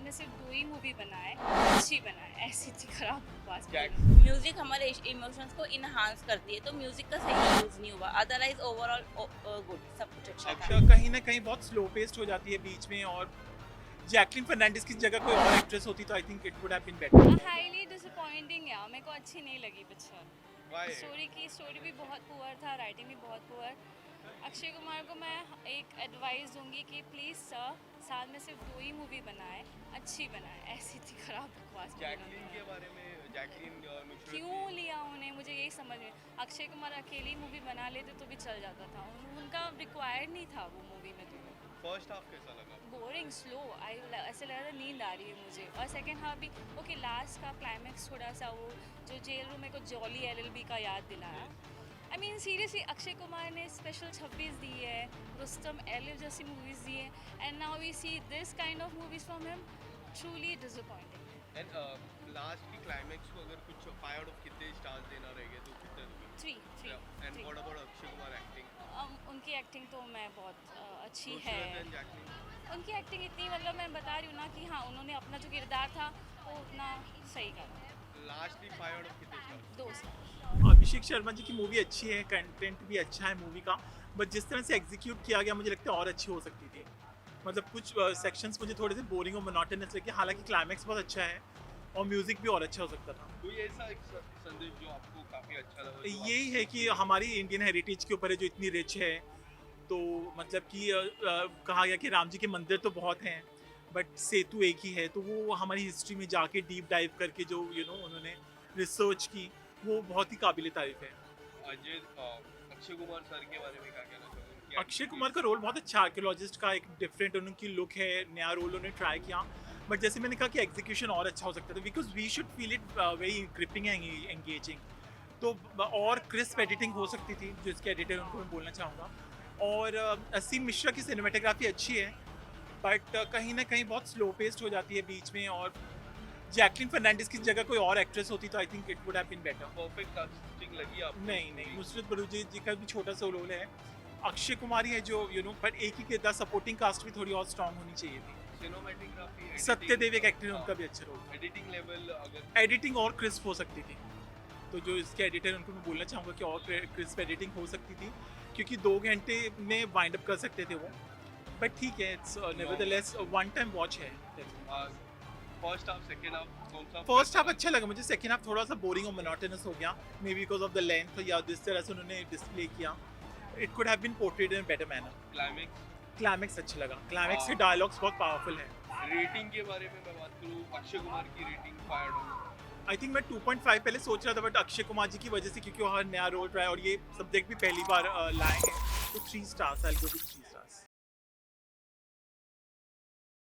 में सिर्फ 2 ही मूवी बनाए, अच्छी बनाए, ऐसी थी खराब बकवास म्यूजिक हमारे इमोशंस को इनहांस करती है, तो म्यूजिक का सही यूज नहीं हुआ, अदरवाइज ओवरऑल गुड, सब कुछ अच्छा था। अच्छा कहीं ना कहीं बहुत स्लो पेस्ड हो जाती है बीच में, और जैकलिन फर्नांडिस की जगह कोई और एक्ट्रेस होती तो I think it would have been better. Highly disappointing यार, मेरे को अच्छी नहीं लगी पिक्चर। स्टोरी भी बहुत पुअर था, राइटिंग भी बहुत पुअर। अक्षय कुमार को मैं एक एडवाइस दूंगी कि प्लीज़ सर, साल में सिर्फ 2 ही मूवी बनाए, अच्छी बनाए, ऐसी थी खराब बकवास जैकलीन के बारे में, जैकलीन नुसरत क्यों लिया उन्हें, मुझे यही समझ में। अक्षय कुमार अकेली मूवी बना लेते तो भी चल जाता था, उनका रिक्वायर्ड नहीं था वो मूवी में। तो फर्स्ट हाफ कैसा लगा? बोरिंग, स्लो, ऐसे लग रहा था नींद आ रही है मुझे। और सेकंड हाफ भी ओके, लास्ट का क्लाइमैक्स थोड़ा सा वो जो जेल रूम में को जॉली एलएलबी का याद दिलाया। I mean seriously, Akshay Kumar ने स्पेशल 26 दी है, रुस्तम एलिफ जैसी मूवीज़ दी है, and now we see this kind of movies from him. Truly disappointing. And last की क्लाइमैक्स को अगर कुछ 5 आउट ऑफ कितने स्टार्स देना रहेगा तो कितने दोगे? 3 and what about Akshay Kumar acting? उनकी एक्टिंग तो मैं बहुत अच्छी नुसरत है। And Jacqueline? उनकी एक्टिंग इतनी, मतलब मैं बता रही हूँ ना कि हाँ, उन्होंने अपना जो किरदार था वो उतना सही करा। लास्टली 5 आउट ऑफ कितने स्टार्स? 2 स्टार। अभिषेक शर्मा जी की मूवी अच्छी है, कंटेंट भी अच्छा है मूवी का, बट जिस तरह से एग्जीक्यूट किया गया मुझे लगता है और अच्छी हो सकती थी। मतलब कुछ सेक्शंस मुझे थोड़े से बोरिंग और मोनोटोनस लगे, हालांकि क्लाइमैक्स बहुत अच्छा है और म्यूजिक भी और अच्छा हो सकता था। कोई ऐसा एक संदेश जो आपको काफी अच्छा लगा? जो यही है कि हमारी इंडियन हेरिटेज के ऊपर है जो इतनी रिच है, तो मतलब कि कहा गया कि राम जी के मंदिर तो बहुत हैं बट सेतु एक ही है, तो वो हमारी हिस्ट्री में जाके डीप डाइव करके जो उन्होंने रिसर्च की, वो बहुत ही काबिल तारीफ है। अजय अक्षय कुमार सर के बारे में क्या कहना चाहोगे? अक्षय कुमार का रोल बहुत अच्छा, आर्कियोलॉजिस्ट का एक डिफरेंट उनकी लुक है, नया रोल उन्होंने ट्राई किया, बट जैसे मैंने कहा कि एग्जीक्यूशन और अच्छा हो सकता था, because we should feel it very gripping and engaging. तो और क्रिस्प एडिटिंग हो सकती थी, जो इसके एडिटर उनको मैं बोलना चाहूँगा। और असीम मिश्रा की सिनेमेटोग्राफी अच्छी है, बट कहीं ना कहीं बहुत स्लो पेस्ड हो जाती है बीच में, और जैकलिन फर्नांडिस की जगह कोई और एक्ट्रेस होती तो I think it would have been better. Perfect casting लगी आपको? नहीं, नुसरत भरूची जी का भी छोटा सा रोल है, अक्षय कुमार ही है जो पर एक ही किरदार, सपोर्टिंग कास्ट भी थोड़ी और स्ट्रांग होनी चाहिए थी। सिनेमैटोग्राफी, सत्यदेव एक एक्टर है, उनका भी अच्छा रोल था। एडिटिंग लेवल अगर एडिटिंग और क्रिस्प हो सकती थी, तो जो इसके एडिटर उनको मैं बोलना चाहूँगा कि और क्रिस्प एडिटिंग हो सकती थी, क्योंकि 2 घंटे में वाइंड अप कर सकते थे वो, बट ठीक है, it's nevertheless one time watch है। फर्स्ट हाफ सेकंड हाफ कौन सा? फर्स्ट हाफ अच्छा लगा मुझे, सेकंड हाफ थोड़ा सा बोरिंग और मोनोटोनस हो गया, maybe because of the length, या जिस तरह से उन्होंने डिस्प्ले किया, it could have been portrayed in better manner. Climax? Climax अच्छा लगा, क्लाइमैक्स के डायलॉग्स बहुत पावरफुल हैं। रेटिंग के बारे में मैं बात करूँ, अक्षय कुमार की rating 5 out of? I think मैं 2.5 पहले सोच रहा था, बट अक्षय कुमार जी की वजह से, क्योंकि वो हर नया रोल ट्राई और ये सब्जेक्ट भी पहली बार लाए हैं, तो 3 stars, I will go with 3 stars.